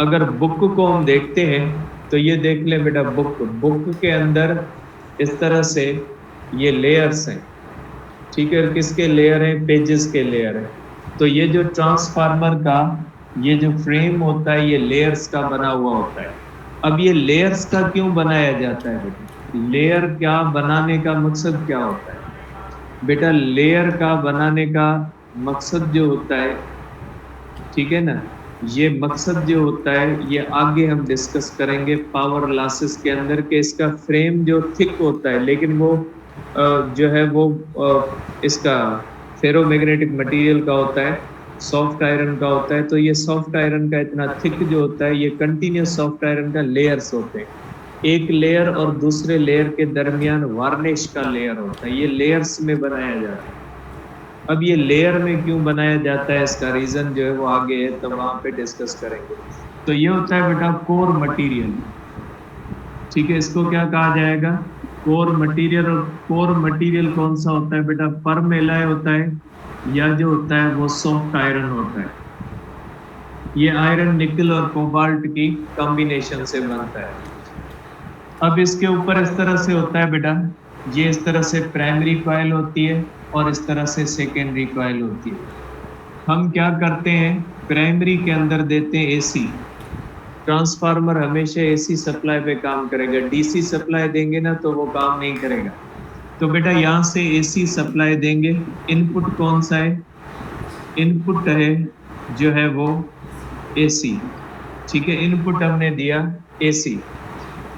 अगर बुक को हम देखते हैं तो ये देख ले बेटा, बुक बुक के अंदर इस तरह से ये लेयर्स हैं, ठीक है। किसके लेयर है? पेजेस के लेयर है। तो ये जो ट्रांसफार्मर का ये जो फ्रेम होता है ये लेयर्स का बना हुआ होता है। अब ये लेयर्स का क्यों बनाया जाता है बेटा? लेयर क्या बनाने का मकसद क्या होता है बेटा? लेयर का बनाने का मकसद जो होता है, ठीक है ना, ये मकसद जो होता है ये आगे हम डिस्कस करेंगे पावर लॉसेस के अंदर के। इसका फ्रेम जो थिक होता है लेकिन वो जो है वो इसका फेरोमैग्नेटिक मटेरियल का होता है, सॉफ्ट आयरन का होता है। तो ये सॉफ्ट आयरन का इतना थिक जो होता है, ये कंटिन्यूस सॉफ्ट आयरन का लेयर्स होते हैं। एक लेयर और दूसरे लेयर के दरमियान वार्निश का लेयर होता है, ये लेयर्स में बनाया जाता है। अब ये लेयर में क्यों बनाया जाता है, इसका रीजन जो है वो आगे है, तो वहां पे डिस्कस करेंगे। तो ये होता है बेटा कोर मटेरियल, ठीक है। इसको क्या कहा जाएगा? Core material. और कोर मटेरियल कौन सा होता है बेटा? परम एलॉय होता है, या जो होता है वो सॉफ्ट आयरन होता है। ये आयरन निकल और कोबाल्ट की कॉम्बिनेशन से बनता है। अब इसके ऊपर इस तरह से होता है बेटा, ये इस तरह से प्राइमरी कॉइल होती है और इस तरह से सेकेंडरी कॉइल होती है। हम क्या करते हैं, प्राइमरी के अंदर देते हैं एसी। ट्रांसफार्मर हमेशा एसी सप्लाई पे काम करेगा, डीसी सप्लाई देंगे ना तो वो काम नहीं करेगा। तो बेटा यहाँ से एसी सप्लाई देंगे। इनपुट कौन सा है? इनपुट है जो है वो एसी, ठीक है। इनपुट हमने दिया एसी।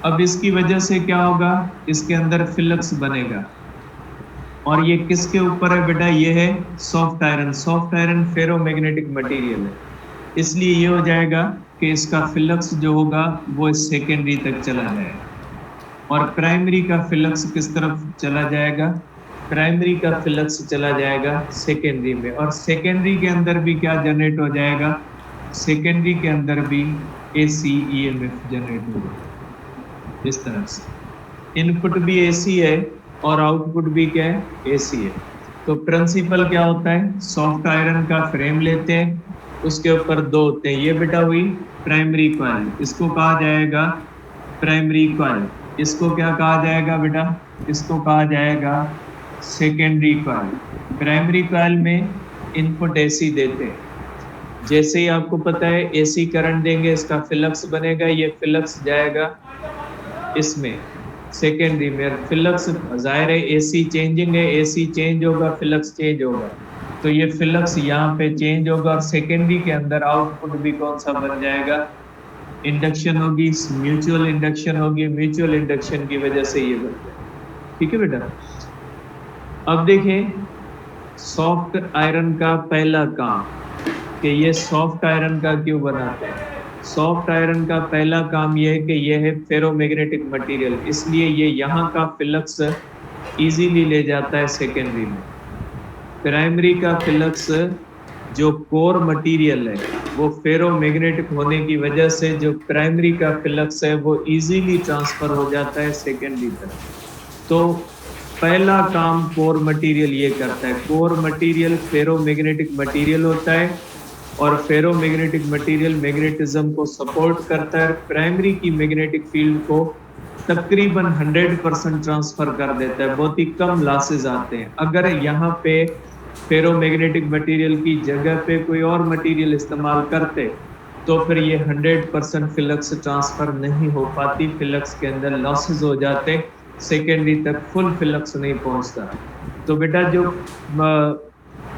अब इसकी वजह से क्या होगा, इसके अंदर फ्लक्स बनेगा। और ये किसके ऊपर है बेटा? ये है soft iron. Soft iron ferromagnetic material है, इसलिए ये हो जाएगा कि इसका फ्लक्स जो होगा वो सेकेंडरी तक चला जाएगा। और प्राइमरी का फ्लक्स किस तरफ चला जाएगा? प्राइमरी का फ्लक्स चला जाएगा सेकेंडरी में। और सेकेंडरी के अंदर भी क्या जनरेट हो जाएगा? सेकेंडरी के अंदर भी एसी ईएमएफ जनरेट होगा इस तरह से। इनपुट भी एसी है और आउटपुट भी क्या है? एसी है। तो प्रिंसिपल क्या होता है? सॉफ्ट आयरन का फ्रेम लेते हैं, उसके ऊपर दो होते हैं। ये बेटा हुई प्राइमरी कॉइल, इसको कहा जाएगा प्राइमरी कॉइल। इसको क्या कहा जाएगा बेटा? इसको कहा जाएगा सेकेंडरी कॉइल। प्राइमरी कॉइल में इनपुट एसी देते हैं। जैसे ही आपको पता है एसी करंट देंगे, इसका फ्लक्स बनेगा, ये फ्लक्स जाएगा इसमें सेकेंडरी में। फ्लक्स जाहिर है एसी चेंजिंग है, एसी चेंज होगा, फ्लक्स चेंज होगा। तो ये फ्लक्स यहाँ पे चेंज होगा और सेकेंडरी के अंदर आउटपुट भी कौन सा बन जाएगा? इंडक्शन होगी, म्यूचुअल इंडक्शन होगी। म्यूचुअल इंडक्शन की वजह से ये बन जाएगा, ठीक है बेटा। अब देखें सॉफ्ट आयरन का पहला काम, कि ये सॉफ्ट आयरन का क्यों बनाते हैं। सॉफ्ट आयरन का पहला काम यह है कि यह है फेरोमैग्नेटिक मटेरियल, इसलिए ये यहाँ का फ्लक्स इजीली ले जाता है सेकेंडरी में। प्राइमरी का फ्लक्स जो कोर मटेरियल है वो फेरोमैग्नेटिक होने की वजह से जो प्राइमरी का फ्लक्स है वो इजीली ट्रांसफर हो जाता है सेकेंडरी तक। तो पहला काम कोर मटेरियल ये करता है। कोर मटेरियल फेरोमैग्नेटिक मटेरियल होता है और फेरोमैग्नेटिक मटेरियल मैग्नेटिज्म को सपोर्ट करता है। प्राइमरी की मैग्नेटिक फील्ड को तकरीबन 100% ट्रांसफर कर देता है, बहुत ही कम लॉसेस आते हैं। अगर यहाँ पे फेरोमैग्नेटिक मटेरियल की जगह पे कोई और मटेरियल इस्तेमाल करते तो फिर ये 100% फ्लक्स ट्रांसफर नहीं हो पाती, फ्लक्स के अंदर लॉसेस हो जाते, सेकेंडरी तक फुल फ्लक्स नहीं पहुंचता। तो बेटा जो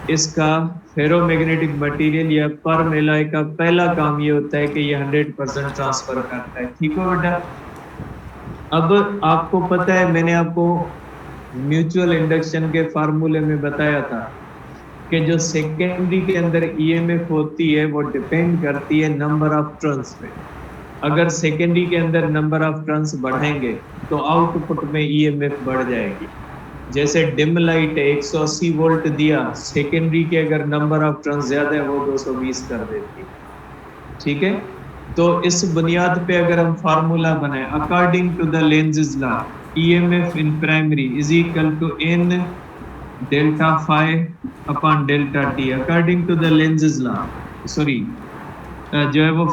इसका फेरोमैग्नेटिक मटेरियल या परम एलॉय का पहला काम ये होता है कि ये 100% ट्रांसफर करता है, ठीक है बेटा। अब आपको पता है मैंने आपको म्यूचुअल इंडक्शन के फार्मूले में बताया था कि जो सेकेंडरी के अंदर ईएमएफ होती है वो डिपेंड करती है नंबर ऑफ टर्न्स पे। अगर सेकेंडरी के अंदर नंबर ऑफ टर्न्स बढ़ेंगे तो आउटपुट में ईएमएफ बढ़ जाएगी। जैसे डिम लाइट है 180 वोल्ट दिया, सेकेंडरी के अगर नंबर ऑफ टर्न्स ज्यादा है वो 220 कर देती है, ठीक है। तो इस बुनियाद पे अगर हम फार्मूला बनाए, according to the Lenz's law EMF in primary is equal to N delta phi upon delta T, according to the Lenz's law, sorry जो है वो